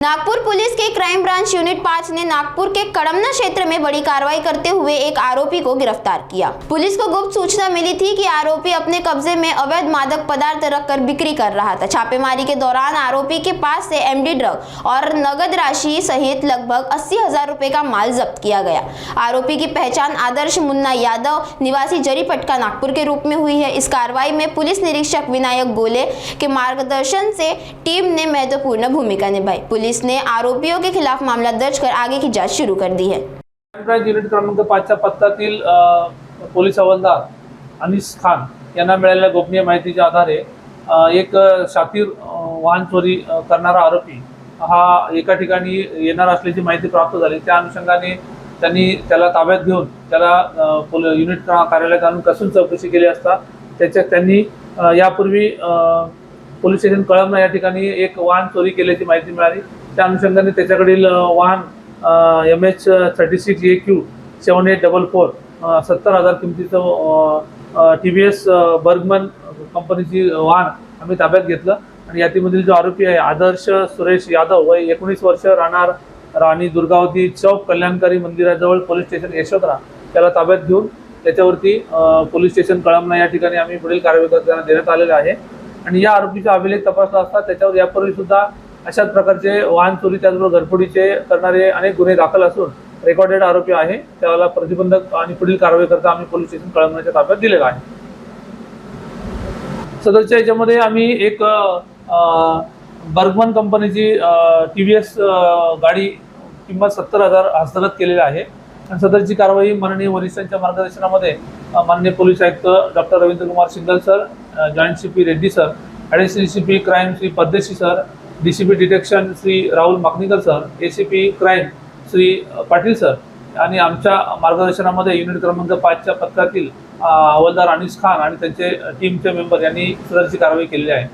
Nagpur police के crime branch unit 5 ने नागपुर के कड़मना क्षेत्र में बड़ी कार्रवाई करते हुए एक आरोपी को गिरफ्तार किया। पुलिस को गुप्त सूचना मिली थी कि आरोपी अपने कब्जे में अवैध मादक पदार्थ रखकर बिक्री कर रहा था। छापेमारी के दौरान आरोपी के पास से एमडी ड्रग और नगद राशि सहित लगभग 80,000 रुपए का माल जब्त किया गया। आरोपी की पहचान आदर्श मुन्ना यादव निवासी जरीपटका नागपुर के रूप में हुई है। इस कार्रवाई में पुलिस निरीक्षक विनायक गोले के मार्गदर्शन से टीम ने महत्वपूर्ण भूमिका निभाई। पुलिस ने आरोपियों के खिलाफ मामला दर्ज कर आगे की जांच शुरू कर दी है। युनिट क्रमांक 5च्या पथकातील पोलीस हवालदार अनीस खान यांना मिळालेल्या गोपनीय माहितीच्या आधारे एक शातीर वाहन चोरी करणारा आरोपी हा एका ठिकाणी येणार असल्याची माहिती प्राप्त झाली। त्या अनुषंगाने त्यांनी त्याला ताब्यात घेऊन त्याला युनिट कार्यालयात आणून कसून चौकशी केली असता त्यांनी यापूर्वी पोलीस स्टेशन कळमना या ठिकाणी एक वाहन चोरी केल्याची माहिती मिळाली। त्या अनुषंगाने त्याच्याकडील वाहन MH36 AQ 7844 70,000 किमतीचं TVS बर्गमन कंपनीची वाहन आम्ही ताब्यात घेतलं आणि यातील जो आरोपी आहे आदर्श सुरेश यादव वय 19 वर्ष राहणार राणी दुर्गावती चौक कल्याणकारी मंदिराजवळ पोलीस स्टेशन यशोधरा त्याला ताब्यात घेऊन त्याच्यावरती पोलीस स्टेशन कळमना या ठिकाणी आम्ही पुढील कारवाई करताना देण्यात आलेला आहे। आणि या आरोपीचा अभिलेख तपासला असता त्याच्यावर यापूर्वी सुद्धा अशाच प्रकारचे वाहन चोरी त्याचबरोबर घरफोडीचे करणारे अनेक गुन्हे दाखल असून रेकॉर्डेड आरोपी आहे। त्याला प्रतिबंधक आणि पुढील कारवाई करता आम्ही पोलीस स्टेशन कळमनाच्या ताब्यात दिलेला आहे। सदरच्या याच्यामध्ये आम्ही एक बर्गमन कंपनीची TVS गाडी किंमत 70,000 हस्तगत केलेली आहे आणि सदरची कारवाई माननीय वरिष्ठांच्या मार्गदर्शनामध्ये माननीय पोलीस आयुक्त doctor Ravindra Kumar Singal sir, joint CP Reddy sir, additional CP crime Shri Paddeshi sir, DCP detection Shri Rahul Makanikar sir, ACP crime Shri Patil sir आणि आमच्या मार्गदर्शनामध्ये युनिट क्रमांक 5च्या पथकातील हवालदार अनीस खान आणि त्यांचे टीमचे मेंबर यांनी सदरची कारवाई केलेली आहे।